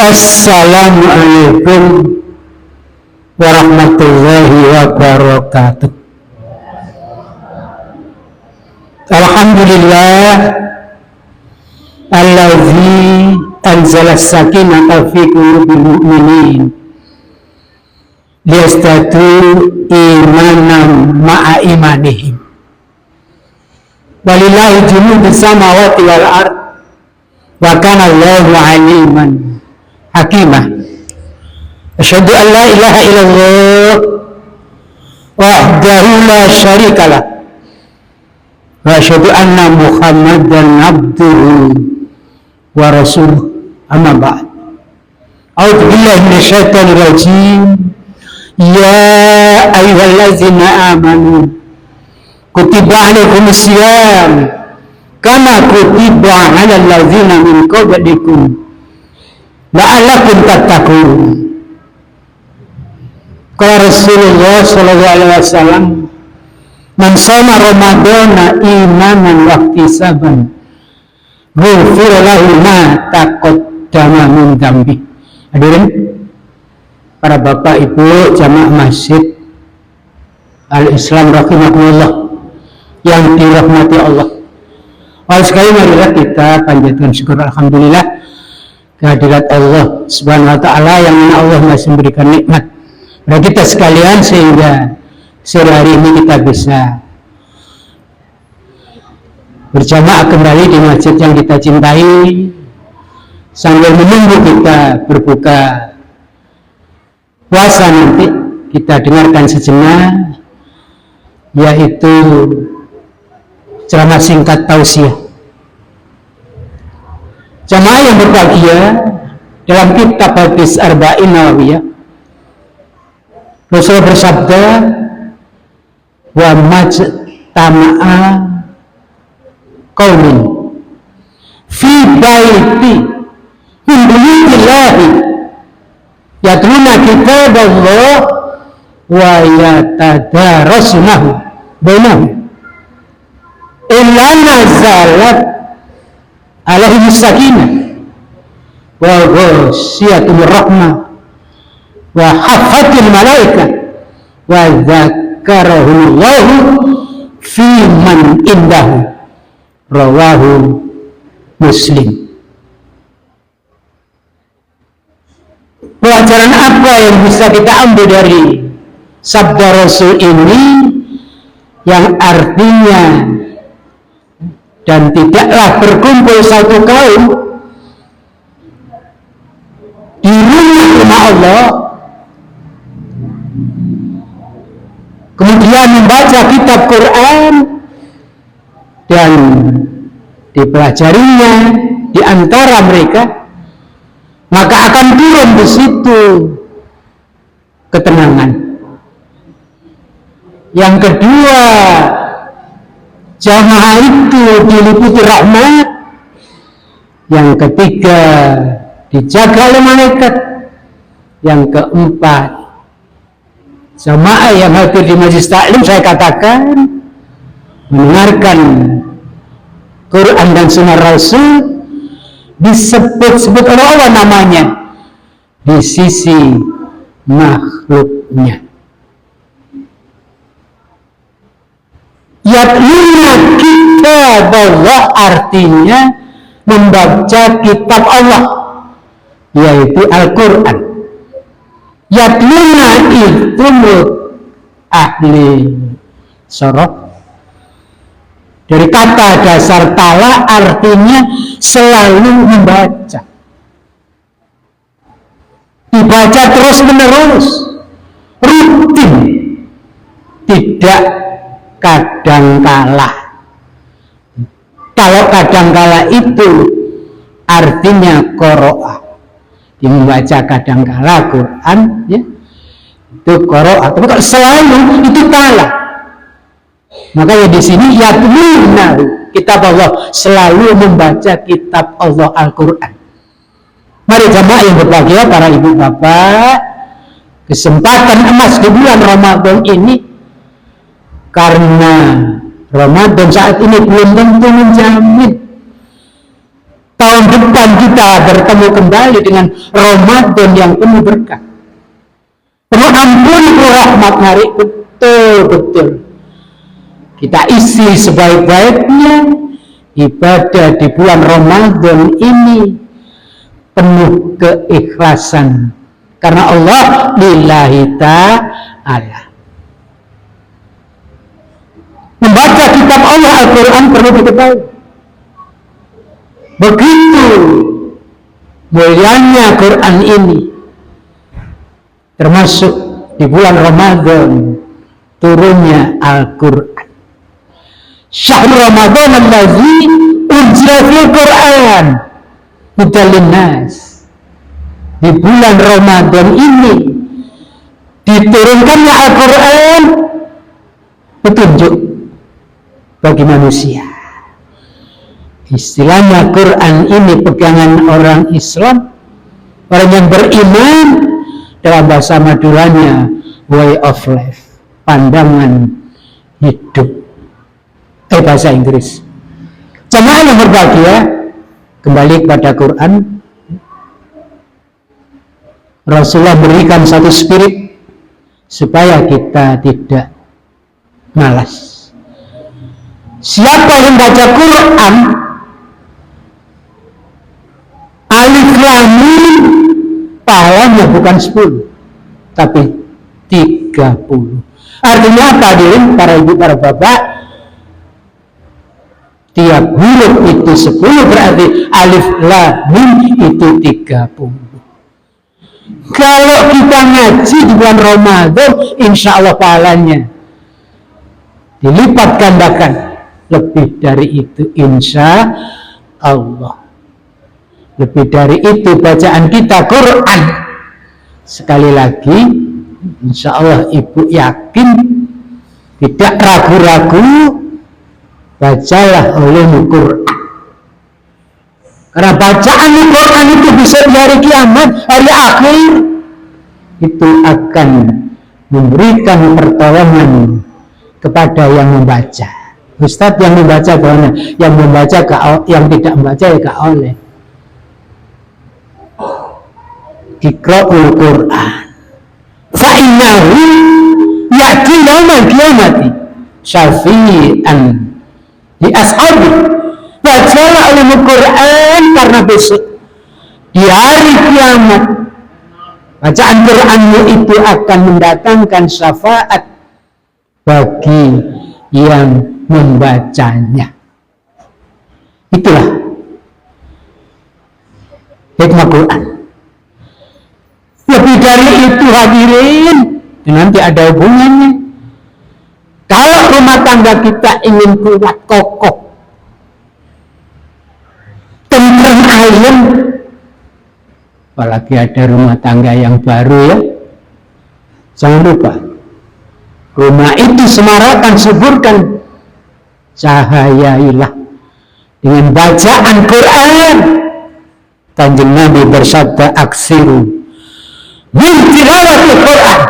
Assalamualaikum warahmatullahi wabarakatuh. Alhamdulillah allazi anzala sakinata fi qulubil mu'minin liyazdadu imanan ma'a imanihim. Walillahi junudus samawati wal ard wa kana Allahu aliman hakimah. Asyhadu an la ilaha illallah wahdahu la syarikalah wa asyhadu anna Muhammadan abduhu wa rasuluh. Amma ba'd. A'udzu billahi minasyaitonir rajim. Ya ayyuhallazina amanu kutiba alaikumus syiyam kama kutiba alal ladzina min qablikum la'allakum tattaqun. Qala Rasulullah sallallahu alaihi wasallam, man shoma ramadhana imanan wa ihtisaban ghufira lahu ma taqaddama min dzambi. Hadirin para bapak ibu jamaah masjid Al-Islam rahimakumullah yang dirahmati Allah. Awal sekali marilah kita panjatkan syukur alhamdulillah kehadirat Allah subhanahu wa ta'ala yang mana Allah masih memberikan nikmat kepada kita sekalian sehingga sore hari ini kita bisa berjamaah kembali di masjid yang kita cintai sambil menunggu kita berbuka puasa. Nanti kita dengarkan sejenak yaitu ceramah singkat tausiah. Jamaah yang berbahagia, dalam kitab hadis Arba'in Nawawiyah Rasul bersabda, wa majtama'a qaumin fi baiti min buyutillahi yatluna kitaballah wa yatadarasunahu bainahum illa nazalat alaihim sakinah wa ghasyiatum rahmah wa hafatil malaikah wa dzakarahumullahu fi man indahu. Rawahu Muslim. Pelajaran apa yang bisa kita ambil dari sabda Rasul ini yang artinya dan tidaklah berkumpul satu kaum di rumah Allah kemudian membaca kitab Quran dan dipelajarinya di antara mereka, maka akan turun di situ ketenangan. Yang kedua, jamaah itu diliputi rahmat. Yang ketiga, dijaga oleh malaikat. Yang keempat, jamaah yang hadir di majelis taklim, saya katakan, mendengarkan Quran dan Sunnah Rasul, disebut-sebut oleh Allah namanya di sisi makhluknya. Yatluna kitab Allah artinya membaca kitab Allah, yaitu Al-Quran. Yatluna itu ahli sorof dari kata dasar tala artinya selalu membaca, dibaca terus menerus, rutin, tidak kadangkala. Kalau kadangkala itu artinya qoro'ah, dia membaca kadangkala Quran, ya, itu qoro'ah. Tapi kalau selalu itu tala. Makanya di sini yatluna kitab Allah, selalu membaca kitab Allah Al-Quran. Mari jamaah yang berbahagia, para ibu bapak, kesempatan emas di bulan Ramadan ini, karena Ramadan saat ini belum tentu menjamin tahun depan kita bertemu kembali dengan Ramadan yang penuh berkah, penuh ampun, penuh rahmat. Mari betul-betul kita isi sebaik-baiknya ibadah di bulan Ramadan ini penuh keikhlasan karena Allah lillahi ta'ala. Membaca kitab Allah Al-Quran perlu diketahui begitu mulianya Quran ini, termasuk di bulan Ramadan turunnya Al-Quran. Syahr Ramadan allazi unzila fil Quran hudal linnas. Di bulan Ramadan ini diturunkannya Al-Quran, petunjuk bagi manusia. Istilahnya Quran ini pegangan orang Islam, orang yang beriman, dalam bahasa Maduranya way of life, pandangan hidup. Bahasa Inggris. Jamaah yang berbahagia, kembali kepada Quran. Rasulullah berikan satu spirit supaya kita tidak malas. Siapa yang baca Quran alif lam mim, pahalanya bukan 10 tapi 30. Artinya apa, para ibu, para bapak? Tiap huruf itu 10, berarti alif lam mim itu 30. Kalau kita ngaji di bulan Ramadan, insya Allah pahalanya dilipat gandakan lebih dari itu, insya Allah. Lebih dari itu bacaan kita Quran. Sekali lagi, insya Allah ibu yakin, tidak ragu-ragu, bacalah olehmu Quran. Karena bacaan Quran itu bisa di hari kiamat, hari akhir, itu akan memberikan pertolongan kepada yang membaca. Ustadz, yang membaca bagaimana? Yang membaca yang tidak membaca ya gak oleh. Iqra'ul Quran fa'innahu ya'ti yaumal qiyamati syafi'an di ashabi. Bacalah olehmu Quran karena besok di hari kiamat bacaan Quranmu itu akan mendatangkan syafaat bagi yang membacanya. Itulah hikmah Quran. Lebih dari itu hadirin, nanti ada hubungannya. Kalau rumah tangga kita ingin kuat, kokoh, tentrem, ayem, apalagi ada rumah tangga yang baru ya, jangan lupa rumah itu semarakan, suburkan, cahayailah dengan bacaan Quran. Kanjeng Nabi bersabda, aksiru min tilawatil Quran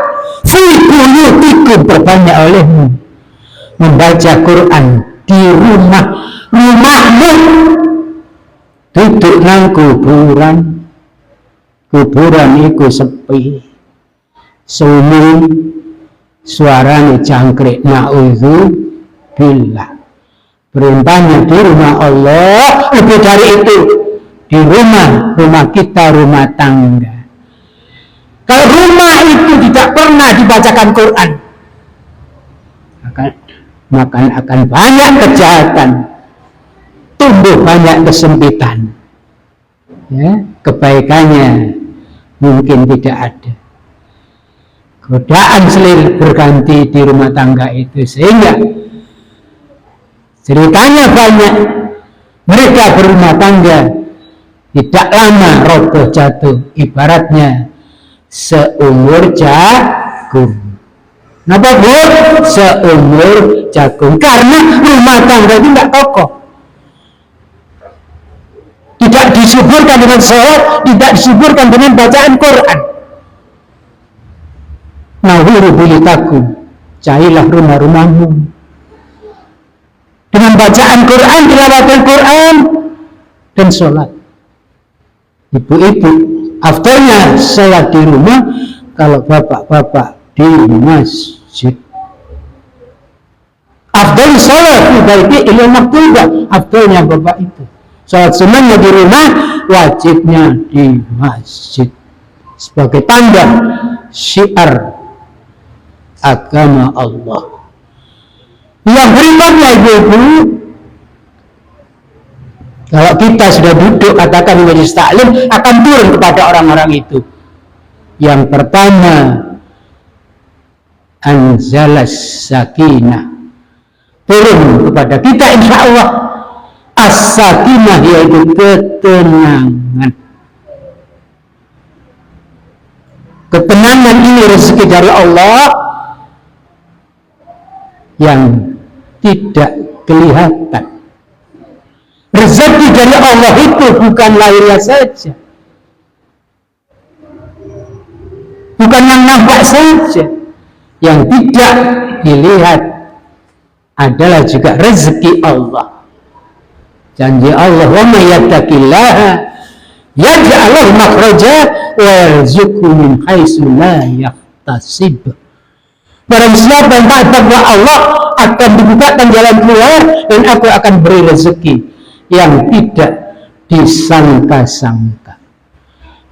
fi buyutikum, berbanyak olehmu membaca Quran di rumahmu. Duduk nang kuburan iku sepi, sunyi, suarane jangkrik, na'udzubillah. Perintahnya di rumah Allah. Lebih dari itu, di rumah kita, rumah tangga. Kalau rumah itu tidak pernah dibacakan Quran, maka akan banyak kejahatan, tumbuh banyak kesempitan, ya, kebaikannya mungkin tidak ada. Godaan selir berganti di rumah tangga itu, sehingga ceritanya banyak. Mereka berumah tangga tidak lama roboh jatuh, ibaratnya seumur jagung. Kenapa Bu? Seumur jagung, karena rumah tangga itu tidak kokoh, tidak disuburkan dengan sholat, tidak disuburkan dengan bacaan Quran. Nawiru bilitakum, cahailah rumah-rumahmu dengan bacaan Quran, tilawatil Quran, dan sholat. ibu-ibu afdalnya sholat di rumah, kalau bapak-bapak di masjid. Afdal sholat di baiti ilmu maktubah, afdalnya bapak itu. Sholat sunnahnya di rumah, wajibnya di masjid. Sebagai tanda syiar agama Allah. Yang berikutnya ibu-ibu, kalau kita sudah duduk katakan di majelis taklim, akan turun kepada orang-orang itu. Yang pertama, anzalas sakinah, turun kepada kita insya Allah as-sakinah, yaitu ketenangan. Ketenangan ini rezeki dari Allah yang tidak kelihatan. Rezeki dari Allah itu bukan lahiriah saja, bukan yang nampak saja, yang tidak dilihat adalah juga rezeki Allah. Janji Allah, wa may yattaqillaha yaj'al lahu makhraja wa yarzuqhu min haitsu la yahtasib. Barang siapa yang taat kepada Allah, akan dibukakan jalan keluar dan aku akan beri rezeki yang tidak disangka-sangka,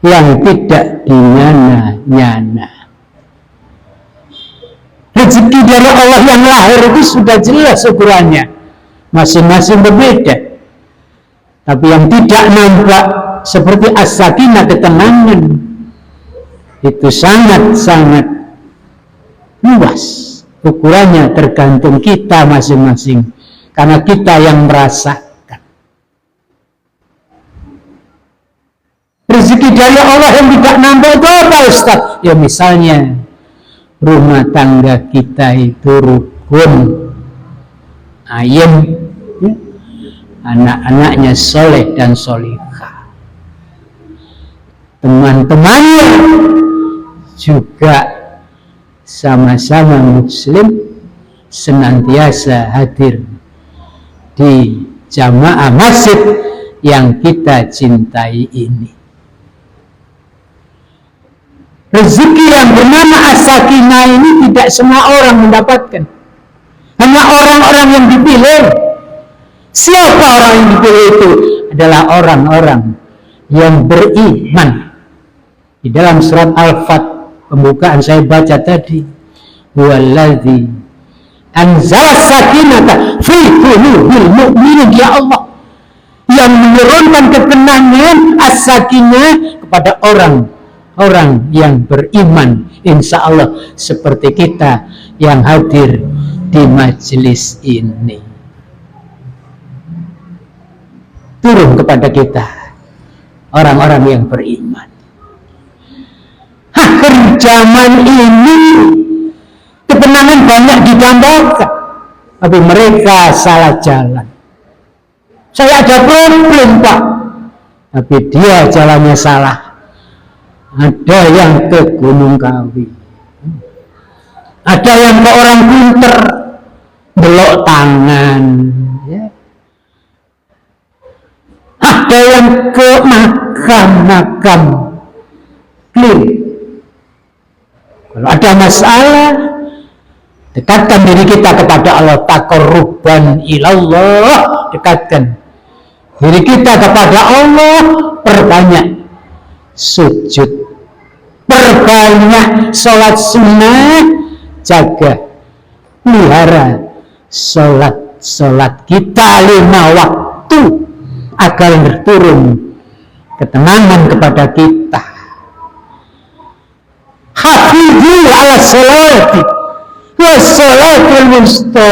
yang tidak dinyana-nyana. Rezeki dari Allah yang lahir itu sudah jelas ukurannya, masing-masing berbeda. Tapi yang tidak nampak seperti as-sakinah, ketenangan, itu sangat-sangat luas. Ukurannya tergantung kita masing-masing, karena kita yang merasakan. Rezeki dari Allah yang tidak nampak itu apa, Ustaz? Ya misalnya rumah tangga kita itu rukun, ayem, ya? Anak-anaknya soleh dan solihah, teman-temannya juga sama-sama muslim, senantiasa hadir di jamaah masjid yang kita cintai ini. Rezeki yang bernama as-sakinah ini tidak semua orang mendapatkan, hanya orang-orang yang dipilih. Siapa orang yang dipilih itu? Adalah orang-orang yang beriman. Di dalam surat Al-Fat, pembukaan saya baca tadi, huwallazi anzala sakinata fi qulubil mu'minin, ya Allah, yang menurunkan ketenangan as-sakinah kepada orang-orang yang beriman, insya Allah seperti kita yang hadir di majelis ini. Turun kepada kita orang-orang yang beriman. Akhir zaman ini ketenangan banyak didambakan, tapi mereka salah jalan. Saya ada problem Pak, tapi dia jalannya salah. Ada yang ke Gunung Kawi, ada yang ke orang pinter, belok tangan, ya. Ada yang ke makam clean. Kalau ada masalah, dekatkan diri kita kepada Allah, taqarruban ilallah, dekatkan diri kita kepada Allah, perbanyak sujud, perbanyak sholat sunnah, jaga, pelihara sholat kita 5 waktu, agar turun ketenangan kepada kita. Hafizu ala sholati wa sholatul wusta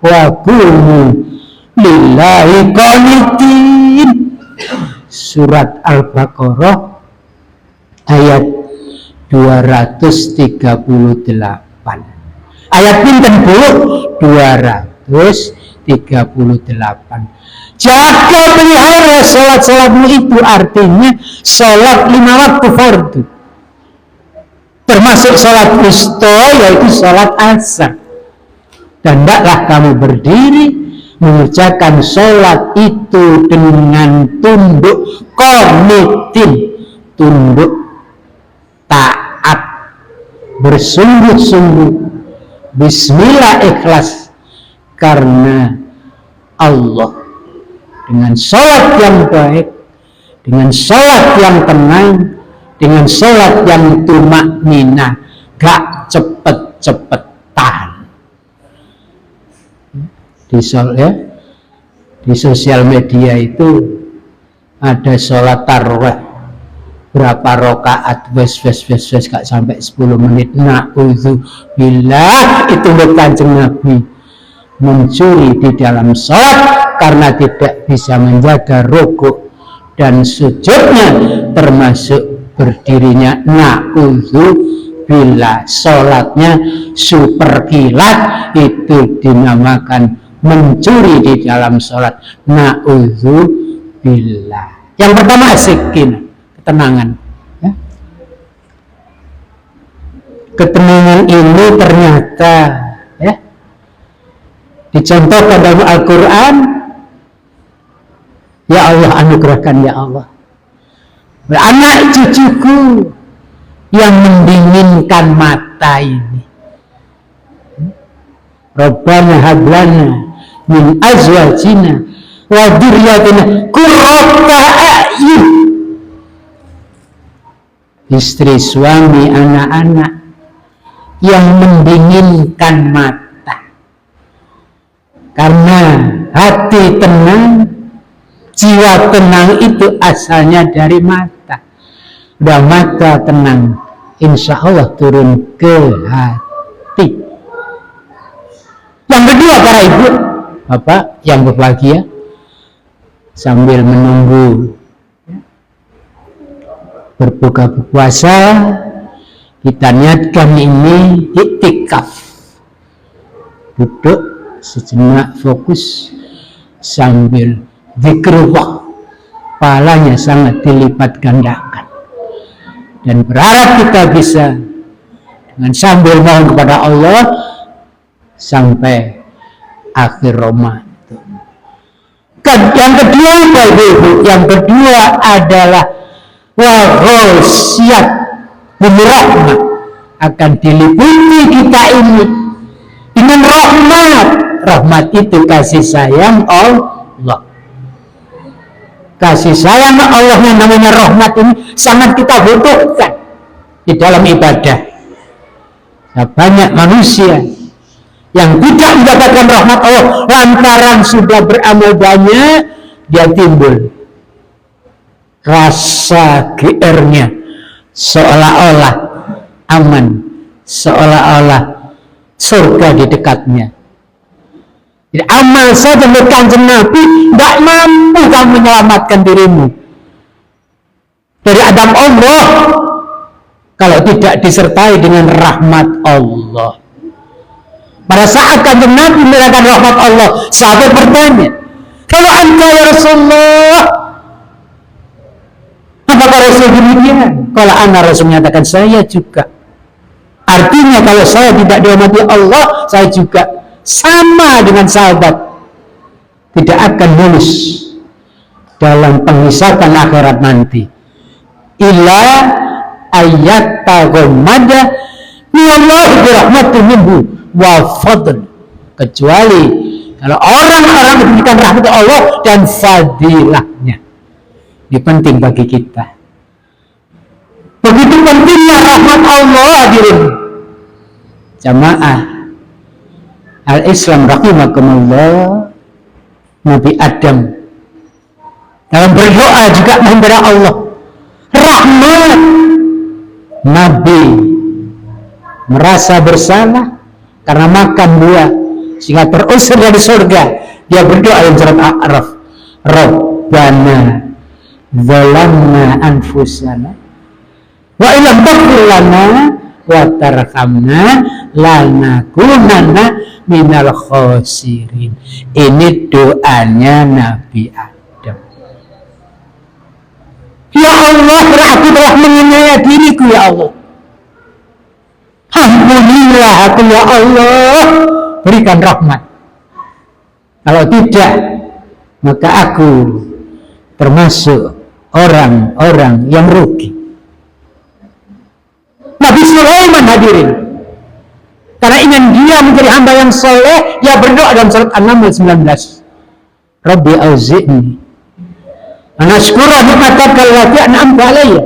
wa qumu lillahi qanitin. Surat Al-Baqarah ayat 238. Ayat pinten Bu? 238. Jaga pelihara sholat-sholatmu itu, artinya sholat 5 waktu fardu, termasuk sholat wusta, yaitu sholat asar. Dan hendaklah kamu berdiri mengerjakan sholat itu dengan tunduk qanitin, tunduk taat, bersungguh-sungguh, bismillah, ikhlas karena Allah, dengan sholat yang baik, dengan sholat yang tenang, dengan sholat yang tumakninah, gak cepet-cepetan. Di sosial media itu ada sholat tarawih berapa rakaat, wes gak sampai 10 menit. Na'udzubillah, itu Kanjeng Nabi mencuri di dalam sholat karena tidak bisa menjaga rukuk dan sujudnya, termasuk berdirinya. Na'udzubillah, sholatnya super kilat, itu dinamakan mencuri di dalam sholat. Na'udzubillah. Yang pertama sakinah, ketenangan, ya. Ketenangan ini ternyata, ya, dicontohkan dalam Al-Quran. Ya Allah, anugerahkan ya Allah anak cucuku yang mendinginkan mata ini. Rabbana hablana min azwajina wa dzurriyyatina qurrata a'yun. Istri, suami, anak-anak yang mendinginkan mata, karena hati tenang, jiwa tenang itu asalnya dari mata. Udah mata tenang, insya Allah turun ke hati. Yang kedua, para ibu, bapak yang berbahagia, sambil menunggu berbuka puasa, kita niatkan ini iktikaf. Duduk sejenak, fokus sambil zikrullah, pahalanya sangat dilipat gandakan. Dan berharap kita bisa dengan sambil mohon kepada Allah sampai akhir Ramadan. Yang kedua, yang kedua adalah wahosiat rahmat, akan diliputi kita ini dengan rahmat. Rahmat itu kasih sayang Allah. Kasih sayang Allah yang namanya rahmat ini sangat kita butuhkan di dalam ibadah. Nah, banyak manusia yang tidak mendapatkan rahmat Allah lantaran sudah beramal banyak, dia timbul rasa GR-nya seolah-olah aman, seolah-olah surga di dekatnya. Jadi amal saja menurut Kanjeng Nabi tidak mampu kamu menyelamatkan dirimu dari adab Allah kalau tidak disertai dengan rahmat Allah. Pada saat Kanjeng Nabi mendapatkan rahmat Allah, sahabat bertanya, kalau anta ya Rasulullah, apakah Rasul demikian? Kalau anak Rasul menyatakan, saya juga. Artinya kalau saya tidak dirahmati Allah, saya juga sama dengan sahabat, tidak akan lulus dalam penghisaban akhirat nanti. Illa ayat taghammada minallah birahmatin minhu wa fadl, kecuali kalau orang-orang diberikan rahmat Allah dan fadilahnya. Ini penting bagi kita. Begitu pentingnya rahmat Allah, hadirin jamaah Al-Islam rahimakumullah. Nabi Adam dalam berdoa juga meminta Allah rahmat. Nabi merasa bersalah karena makan buah sehingga terusir dari surga. Dia berdoa dalam surat A'raf, Rabbana zalamna anfusana wa illam taghfir lana wa tarhamna lanakunanna minal khosirin. Ini doanya Nabi Adam. Ya Allah, aku telah menganiaya diriku ya Allah. Ampunilah aku ya Allah, berikan rahmat. Kalau tidak, maka aku termasuk orang-orang yang rugi. Nabi Sulaiman hadirin, karena ingin dia menjadi hamba yang soleh, dia berdoa dalam surat An-Naml 19. Rabbi auzi'ni an ashkura ni'mataka allati an'amta alayya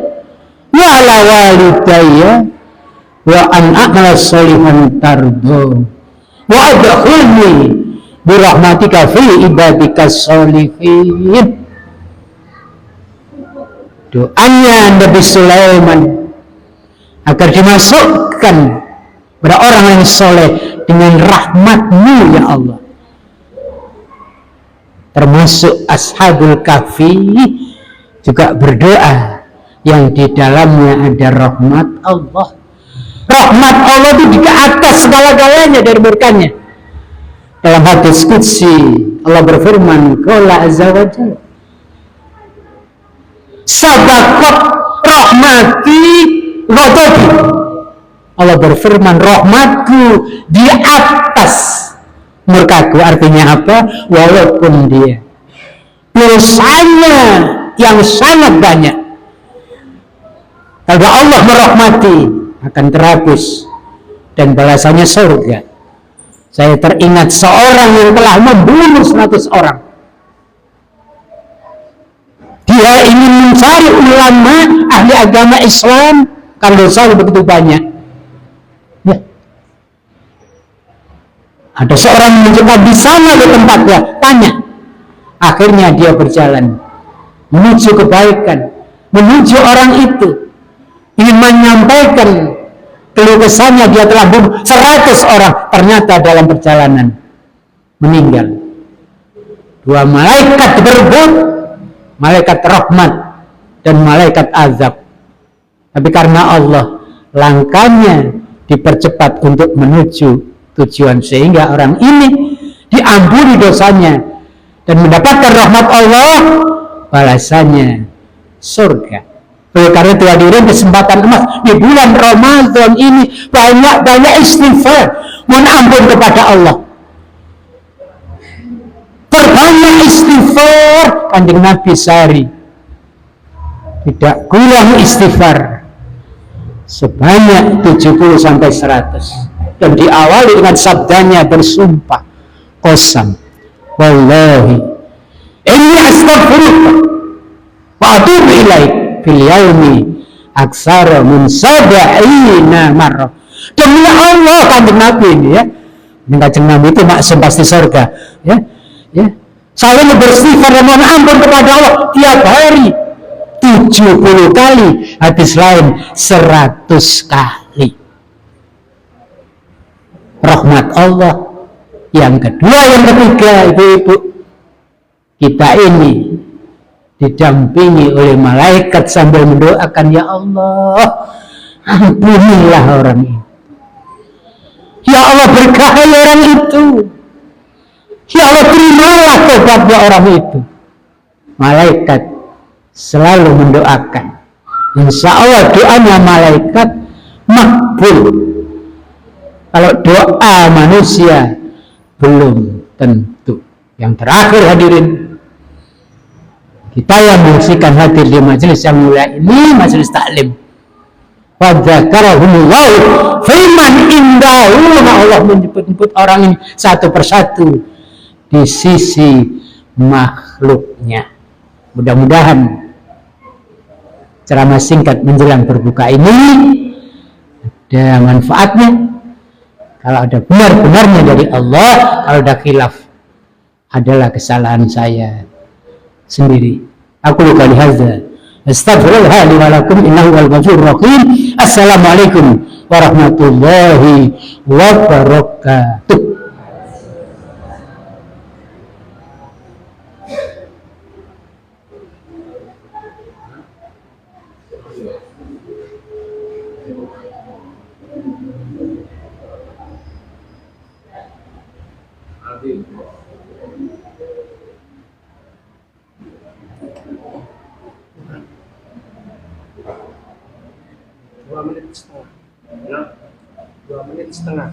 wa ala walidayya wa an a'mala sholihan tardo wa adkhilni bi rahmatika fi ibadika sholihin. Doanya Nabi Sulaiman agar dimasukkan pada orang yang soleh dengan rahmat-Mu ya Allah. Termasuk Ashabul Kahfi juga berdoa yang di dalamnya ada rahmat Allah. Rahmat Allah itu di atas segala-galanya dari berkahnya. Dalam hadis qudsi Allah berfirman, qala azza wa jalla, sabaqat rahmati ghadabi. Allah berfirman, rahmatku di atas murkaku. Artinya apa? Walaupun dia dosanya yang sangat banyak, kalau Allah merahmati akan terhapus dan balasannya surga. Saya teringat seorang yang telah membunuh 100 orang. Dia ingin mencari ulama ahli agama Islam karena dosanya begitu banyak. Ya. Ada seorang mencoba di sana di tempatnya, tanya. Akhirnya dia berjalan menuju kebaikan, menuju orang itu, ingin menyampaikan keluh kesahnya dia telah bunuh 100 orang. Ternyata dalam perjalanan meninggal. 2 malaikat berebut, malaikat rahmat dan malaikat azab. Tapi karena Allah, langkahnya dipercepat untuk menuju tujuan, sehingga orang ini diampuni dosanya dan mendapatkan rahmat Allah, balasannya surga. Oleh karena itu hadirin, kesempatan emas di bulan Ramadan ini banyak istighfar, mohon ampun kepada Allah. Terbanyak istighfar. Kanjeng Nabi sehari tidak kurang istighfar sebanyak 70 sampai 100. Dan diawali dengan sabdanya bersumpah, qasam wallahi inni astaghfiruka wa atubu ilaik fil yaumi aksara min 70 marrah. Demi Allah, kanjeng Nabi ini ya, kanjeng Nabi itu maksum pasti surga ya. Ya, saya beristighfar dan mohon ampun kepada Allah tiap hari 70 kali, hadis lain 100 kali. Rahmat Allah. Yang kedua, yang ketiga, ibu-ibu, kita ini didampingi oleh malaikat sambil mendoakan, ya Allah, ampunilah orang ini. Ya Allah, berkahi orang itu. Ya Allah, terimalah tobatnya orang itu. Malaikat selalu mendoakan. Insya Allah doanya malaikat makbul. Kalau doa manusia belum tentu. Yang terakhir hadirin, kita yang menyaksikan hadir di majelis yang mulia ini, majelis taklim, wadzakarahumullah fiman indahu, Allah menyebut-nyebut orang ini satu persatu di sisi makhluknya. Mudah-mudahan ceramah singkat menjelang berbuka ini ada manfaatnya. Kalau ada benar-benarnya dari Allah, kalau ada khilaf adalah kesalahan saya sendiri. Aku luka lihazza astaghfirullah li wa lakum innahu wal ghafurur rahim. Assalamualaikum warahmatullahi wabarakatuh. Dua menit setengah.